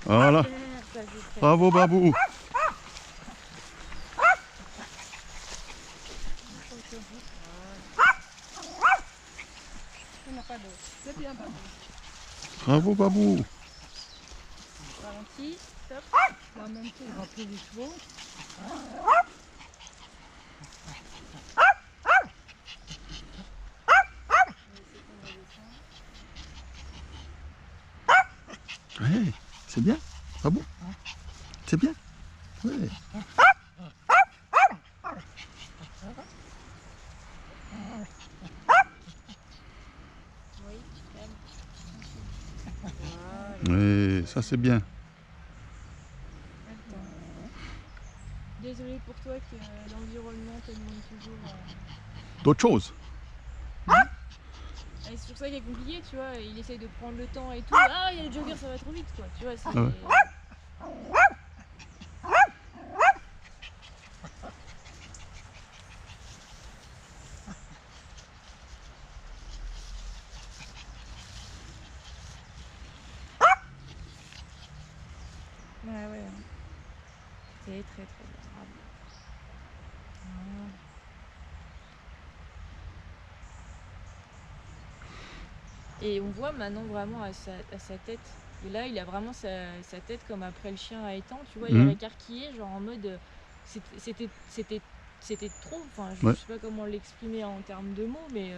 Voilà. Bravo Babou. C'est bien, Babou. Bravo Babou. Ralenti, stop. Là, en même temps, il va plus les chevaux. Ouais, c'est bien. Babou. C'est bien. Ouais. Oui, ça c'est bien. Désolée pour toi que l'environnement te demande toujours. D'autres choses. Et c'est sur ça qu'il est compliqué, tu vois. Il essaye de prendre le temps et tout. Ah, il y a le jogger, ça va trop vite, quoi. Tu vois, c'est. Ah ouais. Ouais, ouais. C'est très très bien. Bravo. Et on voit maintenant vraiment à sa tête. Et là, il a vraiment sa tête comme après le chien à étang. Tu vois, il est écarquillé, genre en mode. C'était trop. Enfin, je Ouais. sais pas comment l'exprimer en termes de mots, mais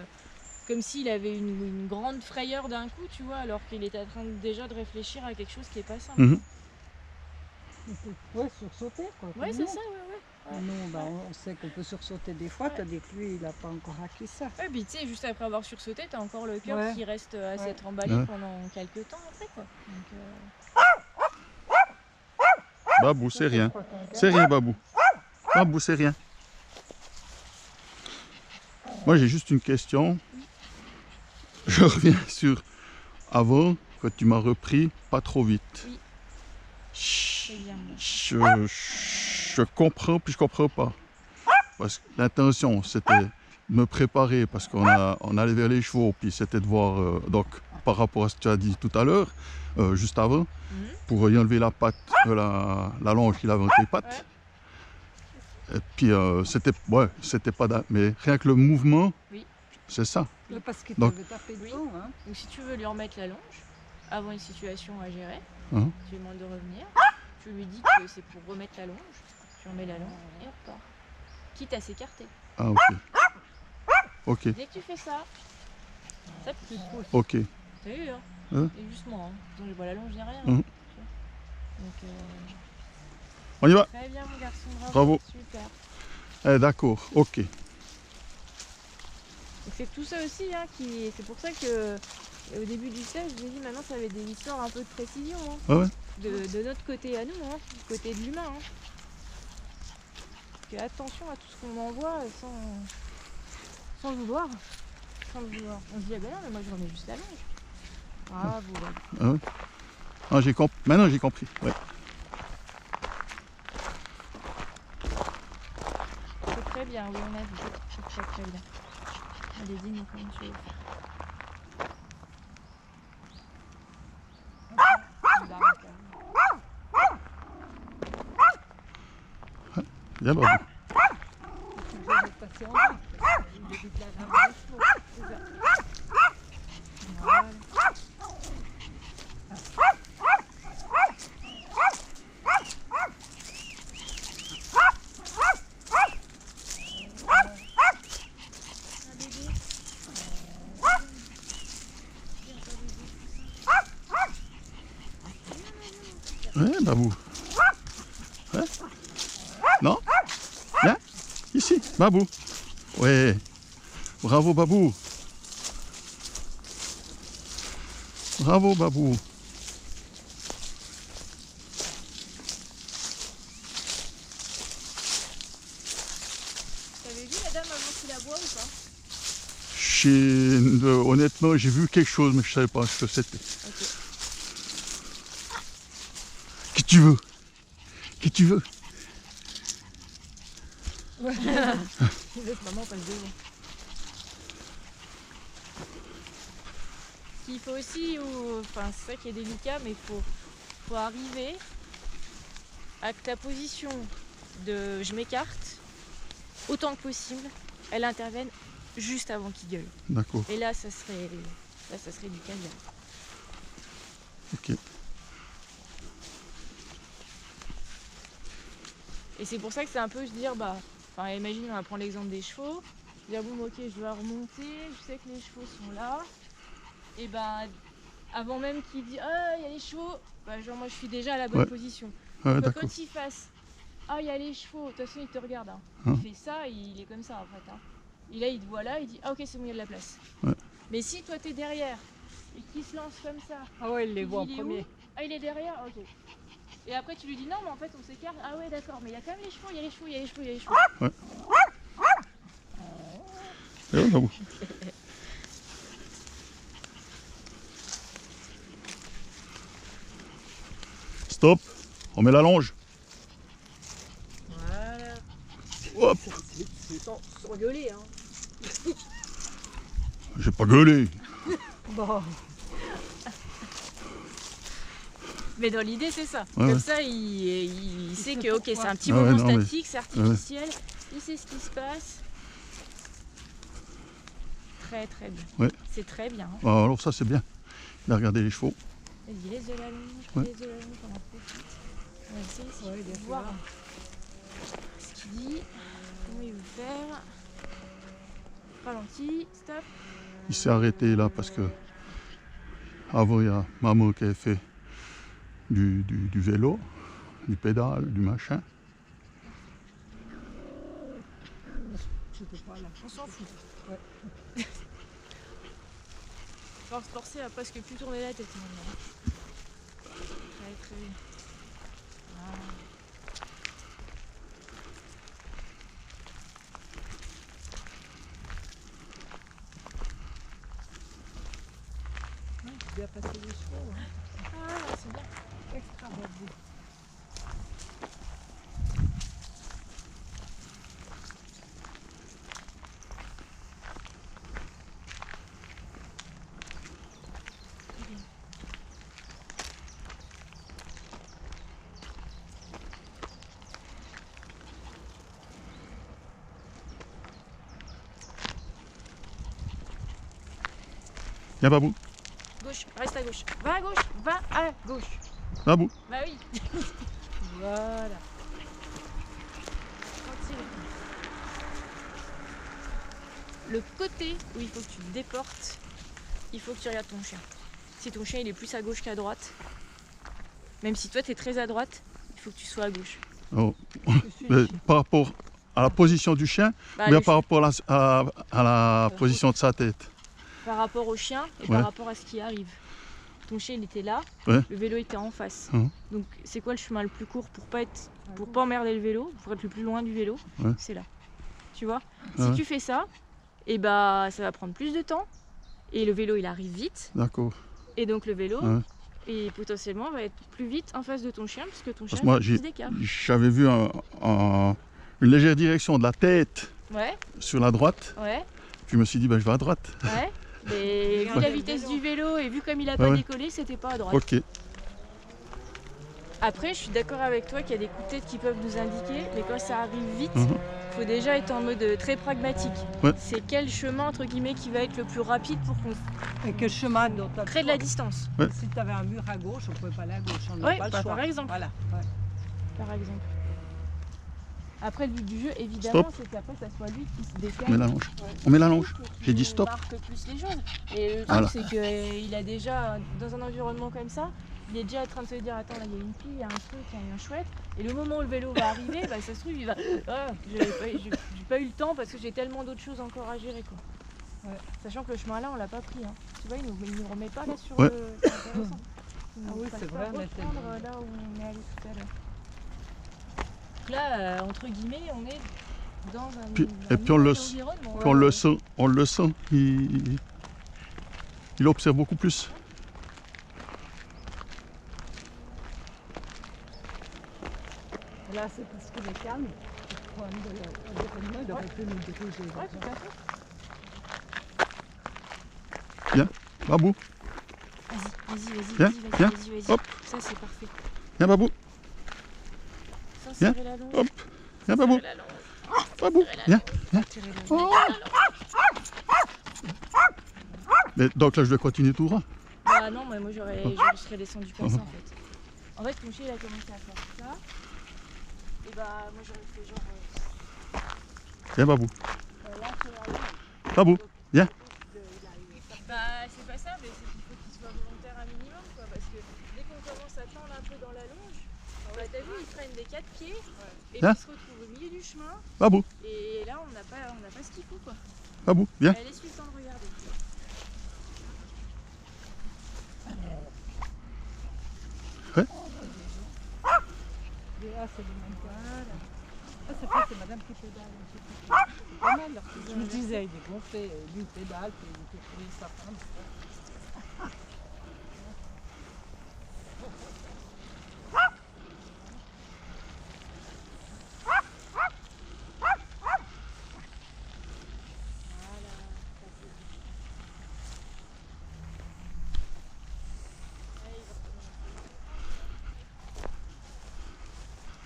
comme s'il avait une grande frayeur d'un coup, tu vois, alors qu'il était en train déjà de réfléchir à quelque chose qui est pas simple. Ouais, sursauter quoi. Ouais, c'est ça, ouais. Nous, bah, on sait qu'on peut sursauter des fois, tandis que lui, il n'a pas encore acquis ça. Ouais, puis tu sais, juste après avoir sursauté, t'as encore le cœur qui reste à s'être emballé pendant quelques temps après, quoi. Donc, Babou, c'est rien. C'est rien, Babou. Babou, c'est rien. Moi, j'ai juste une question. Je reviens sur avant, quand tu m'as repris, pas trop vite. Oui. Je comprends, puis je comprends pas. Parce que l'intention, c'était de me préparer, parce qu'on allait vers les chevaux, puis c'était de voir, donc, par rapport à ce que tu as dit tout à l'heure, juste avant, pour y enlever la patte, la longe qu'il avait entre les pattes. Et puis, c'était pas... Mais rien que le mouvement, c'est ça. Parce qu'il Donc, t'avait tapé dedans, hein. Donc si tu veux lui remettre la longe, avant une situation à gérer, tu lui demandes de revenir, tu lui dis que c'est pour remettre la longe, tu remets la longe et on repart. Quitte à s'écarter. Ah, ok. Ok. Dès que tu fais ça, ça pousse. Ok. T'as vu, hein, et justement, hein. Donc j'ai pas la longe ni rien. Donc, on y va. Très bien mon garçon, Bravo. Super. D'accord, ok. C'est tout ça aussi, hein, c'est pour ça que au début du stage, je me dis maintenant ça avait des histoires un peu de précision. Hein, Ah ouais. de notre côté à nous, hein, du côté de l'humain. Hein. Parce que attention à tout ce qu'on envoie sans le vouloir. Sans le vouloir. On se dit, ah ben non, mais moi je remets juste la longe. Bravo. Ah ouais. Ah, j'ai compris. Maintenant j'ai compris. Ouais. C'est très bien, oui, on a vu. C'est très bien. Allez-y, nous, comment tu veux faire. Bien, bravo. Ouais, Babou. Ouais. Non? Viens, ici, Babou. Ouais. Bravo, Babou. Bravo, Babou. T'avais vu la dame avant qu'il aboie ou pas? Honnêtement, j'ai vu quelque chose, mais je savais pas ce que c'était. Ok. Qui tu veux? Qui tu veux? Ouais. Laisse maman passe devant. Ce qu'il faut aussi, enfin c'est ça qui est délicat, mais il faut faut arriver à que ta position de je m'écarte autant que possible, elle intervienne juste avant qu'il gueule. D'accord. Et là, ça serait du caviar. Ok. Et c'est pour ça que c'est un peu se dire, imagine, on va prendre l'exemple des chevaux. Dire, bon, ok, je dois remonter, je sais que les chevaux sont là. Et avant même qu'il dise, ah, il y a les chevaux, moi je suis déjà à la bonne position. Ouais, Donc, quand il fasse, ah, il y a les chevaux, de toute façon, il te regarde. Hein. Il fait ça, il est comme ça en fait. Hein. Et là, il te voit là, il dit, ah, ok, c'est bon, il y a de la place. Ouais. Mais si toi, t'es derrière et qu'il se lance comme ça, Ah ouais, il les voit en il est premier. où? Ah, il est derrière, ok. Et après, tu lui dis, non, mais en fait, on s'écarte. Ah, ouais, d'accord, mais il y a quand même les chevaux, il y a les chevaux, il y a les chevaux, il y a les chevaux. Ouais. Et on a où? Stop, on met la longe. Voilà. Hop. C'est sans gueuler, hein. J'ai pas gueulé. Bon. Mais dans l'idée, c'est ça. Ouais, Comme ouais. ça, il sait que ok, c'est un petit Ah ouais, moment non, mais- statique, c'est artificiel. Il sait ce qui se passe. Très très bien. Ouais. C'est très bien. Hein. Ah, alors ça c'est bien. Il a regardé les chevaux. Vas-y, laisse de la longe, Ouais. laisse de la longe, on en profite. On va essayer si Ouais, je bien peux sûr. voir ce qu'il dit, comment il veut faire. Ralenti, stop. Il s'est arrêté là parce que avant il y a maman qui avait fait du vélo, du pédale, du machin. C'était pas là. On s'en fout. Ouais. Faut se forcer à presque plus tourner la tête maintenant. Très très bien. Ah. Ouais, tu bien passé les chevaux. Hein. Ah, c'est bien. Extra bordé. Viens Babou, Gauche, reste à gauche. Va à gauche, va à gauche. Babou. Bah oui. Voilà. Tranquille. Le côté où il faut que tu déportes, il faut que tu regardes ton chien. Si ton chien il est plus à gauche qu'à droite, même si toi tu es très à droite, il faut que tu sois à gauche. Oh. Mais par rapport à la position du chien, Bah, bien le par chien, rapport à la position de sa tête. par rapport au chien et Ouais. par rapport à ce qui arrive. Ton chien il était là, Ouais. le vélo était en face. Mhm. Donc c'est quoi le chemin le plus court pour pas emmerder le vélo, pour être le plus loin du vélo? Ouais. C'est là. Tu vois? Ouais. Si tu fais ça, et bah ça va prendre plus de temps et le vélo il arrive vite D'accord. et donc le vélo Ouais. et potentiellement va être plus vite en face de ton chien puisque ton chien Parce que moi fait plus d'écart. j'avais vu une légère direction de la tête Ouais, sur la droite. ouais, Puis je me suis dit, je vais à droite. ouais. Mais vu Ouais. la vitesse du vélo et vu comme il a Ouais, pas ouais. décollé, c'était pas à droite. Ok. Après, je suis d'accord avec toi qu'il y a des coups de tête qui peuvent nous indiquer, mais quand ça arrive vite, Mhm. faut déjà être en mode très pragmatique. Ouais. C'est quel chemin entre guillemets qui va être le plus rapide pour qu'on Et quel chemin dont tu crée de la distance, Si tu avais un mur à gauche, on ne pouvait pas aller à gauche. On n'a Ouais, pas le bah, choix. par exemple. Voilà. Ouais. par exemple. Après, le but du jeu, évidemment, Stop. c'est qu'après, ça soit lui qui se On met décale. la longe. On met la longe. Qui J'ai dit stop. marque plus les choses. Et le truc, Voilà. c'est qu'il a déjà, dans un environnement comme ça, il est déjà en train de se dire, attends, là, il y a une pile, il y a un truc, il y a un chouette. Et le moment où le vélo va arriver, bah, ça se trouve, il va, ah, j'ai pas eu le temps parce que j'ai tellement d'autres choses encore à gérer, quoi. Ouais. Sachant que le chemin là, on l'a pas pris. Hein. Tu vois, il nous remet pas là sur Ouais. le. C'est intéressant. Il Ah nous oui, fasse c'est pas vrai, on était- reprendre là où on est allé tout à l'heure. Donc là, entre guillemets, on est dans un, Puis- un et puis on le- nouvel environnement. Puis on le sent, il observe beaucoup plus. Là, c'est parce qu'il est calme. Le problème de l'environnement, il aurait pu nous diriger. Ouais, tout à fait. Babou. Vas-y, Vas-y, Viens, viens. vas-y. Hop. Ça, c'est parfait. Viens, Babou. Sans Viens. serrer la longe. Hop. Viens, Babou. Serrer la longe. Babou. Viens. Viens. Tirer la Oh. Mais donc là, je vais continuer tout droit. Bah non, moi je serais descendu comme ça en fait. En fait, mon chien il a commencé à faire ça. Et bah moi j'aurais fait genre. Viens, Babou. là, c'est la longe. Babou. Viens. Bah c'est pas ça, mais c'est qu'il faut qu'il soit volontaire un minimum quoi. Parce que dès qu'on commence à tendre un peu dans la longe, bah t'as vu, ils prennent des 4 pieds et puis Viens. ils se retrouvent au milieu du chemin. Babou. Et là on n'a pas ce qu'il faut quoi. Babou. Viens. Allez, laisse-lui le temps de regarder. Et là, c'est le même cas. Ah, c'est pas, c'est madame qui pédale. C'est pas mal. Là. Je me disais, il est gonflé, lui il pédale, puis il peut trouver sa femme.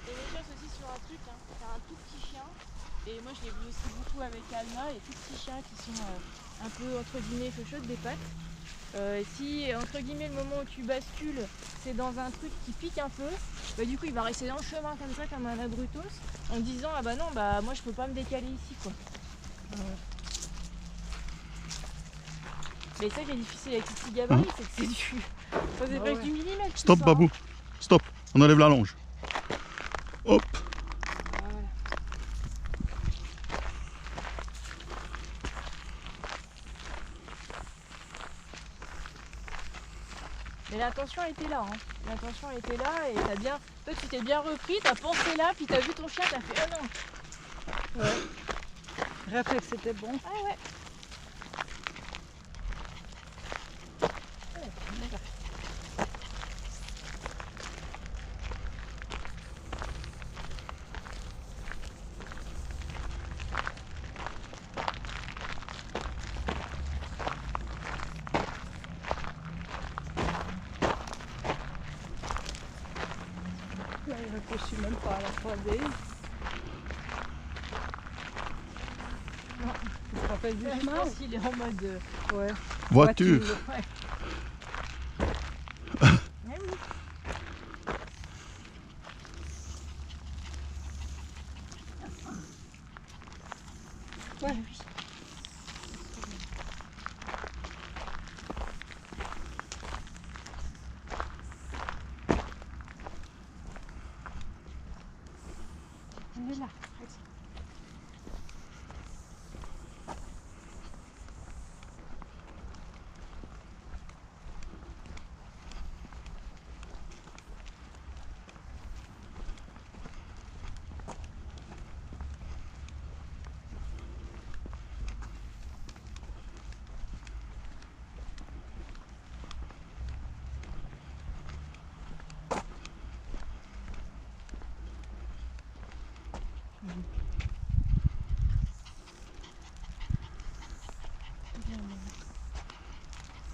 Et les choses aussi sur un truc, hein. C'est un tout petit chien. Et moi je l'ai vu aussi beaucoup avec Alma, les tout petits chiens qui sont un peu entre guillemets feuchottes des pattes. Si entre guillemets le moment où tu bascules c'est dans un truc qui pique un peu, bah du coup il va rester dans le chemin comme ça comme un abrutos en disant ah bah non bah moi je peux pas me décaler ici quoi. Mais ça qui est difficile avec les petits gabarits c'est que c'est du. Enfin, c'est presque du millimètre. tout Stop, ça, Babou. hein. Stop. On enlève la longe. Hop. Voilà. Mais l'intention était là, hein. L'intention était là et t'as bien. Toi tu t'es bien repris, t'as pensé là, puis t'as vu ton chien, t'as fait oh non. Ouais. Réflexe, c'était bon. Ah ouais. Là, il réfléchit même pas à la 3D. Non, il se rappelle du Je chemin. pense qu'il est en mode. Ouais. Voiture. Ouais. Ouais, oui. Ouais. Oui. On est là.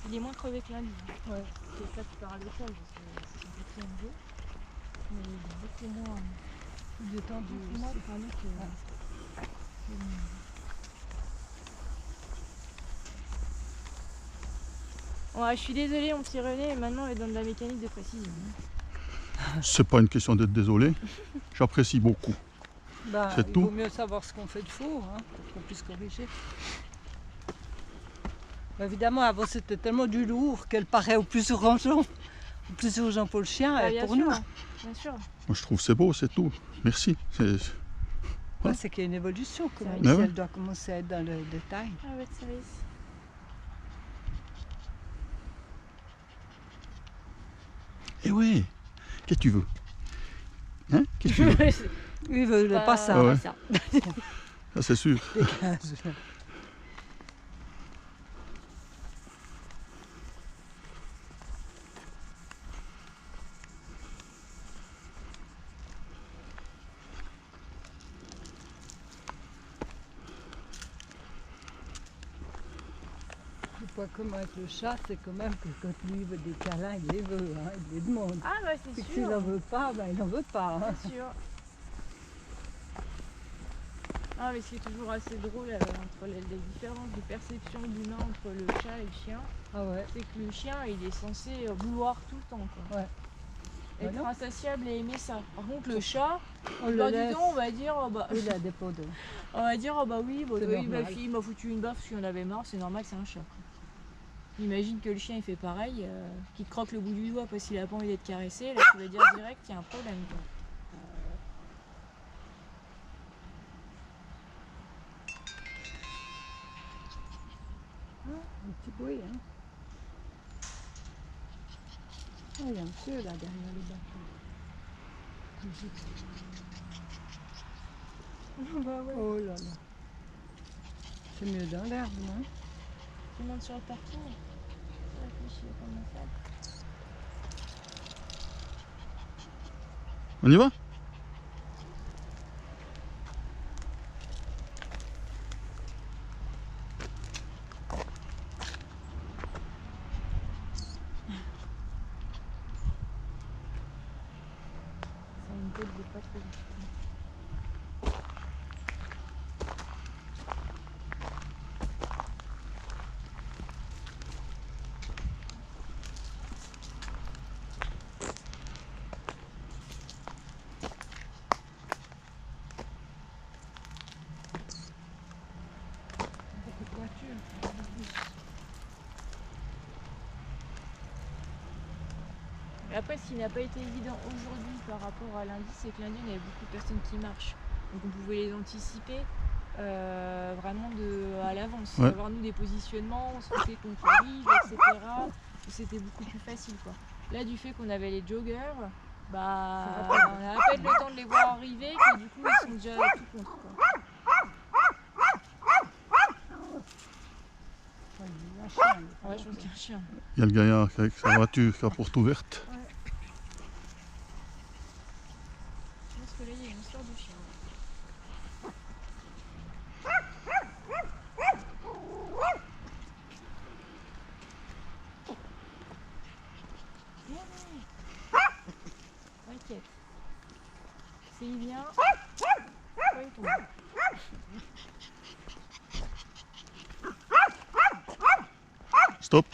Il est moins crevé que lundi. Ouais. C'est ça qui part à l'échelle parce que c'est son quatrième jour. Mais il est beaucoup moins. Il est tendu Beaucoup moins aussi. cramé que. Ouais, je suis désolée mon petit René, mais maintenant on est dans de la mécanique de précision. C'est pas une question d'être désolé. J'apprécie beaucoup. Bah, C'est il tout. vaut mieux savoir ce qu'on fait de faux, hein, pour qu'on puisse corriger. Bah, évidemment, avant c'était tellement du lourd qu'elle paraît au plus urgent pour le chien Ah, et bien pour sûr, nous. bien sûr. Moi, je trouve que c'est beau, c'est tout. Merci. Ouais, c'est qu'il y a une évolution, quand même, Mais si ouais. elle doit commencer à être dans le détail. Ah ouais, ça risque. Eh ouais. Qu'est-ce que tu veux? Hein? Qu'est-ce que tu veux? Lui, il veut le pas ça. Ah ouais. ça. Ça, c'est sûr. Dégage. quoi, comme avec le chat, c'est quand même que quand lui veut des câlins, il les veut, hein, il les demande. Ah bah c'est Puis sûr. s'il n'en veut pas, ben il n'en veut pas. Hein. C'est sûr. Ah mais ce qui est toujours assez drôle entre les différences de perception d'humain entre le chat et le chien, Ah ouais. c'est que le chien il est censé vouloir tout le temps quoi. Ouais. Être Bah non. insatiable et aimer ça. Par contre le chat, On le bah, laisse. dis donc, on va dire Il a des pots de... on va dire bah oui, bah, C'est ma normal. fille m'a foutu une baffe parce qu'il en avait marre, c'est normal, c'est un chat. Imagine que le chien il fait pareil, qu'il te croque le bout du doigt parce qu'il a pas envie d'être caressé, là tu vas dire direct qu'il y a un problème quoi. Un petit bruit, hein. Ah, il y a un monsieur là derrière le bateau. Bah ouais. Oh là là. C'est mieux dans l'herbe, non? Tu montes sur le parking, tu réfléchis à comment faire. On y va? C'est une tête de pas trop. Petite voiture. Et après, ce qui n'a pas été évident aujourd'hui par rapport à lundi, c'est que lundi, on avait beaucoup de personnes qui marchent. Donc on pouvait les anticiper vraiment à l'avance. Ouais. Avoir nous des positionnements, on sentait qu'on arrive, etc. C'était beaucoup plus facile quoi. Là, du fait qu'on avait les joggers, bah, on a à peine le temps de les voir arriver que du coup, ils sont déjà tout contre quoi. Ouais, il y a un chien, il est Ouais, je pense qu'il y a un chien. Il y a le gaillard avec sa voiture qui a la porte ouverte. Je pense que là, il y a une histoire de chien. T'inquiète. S'il vient, pas il tombe. Stop.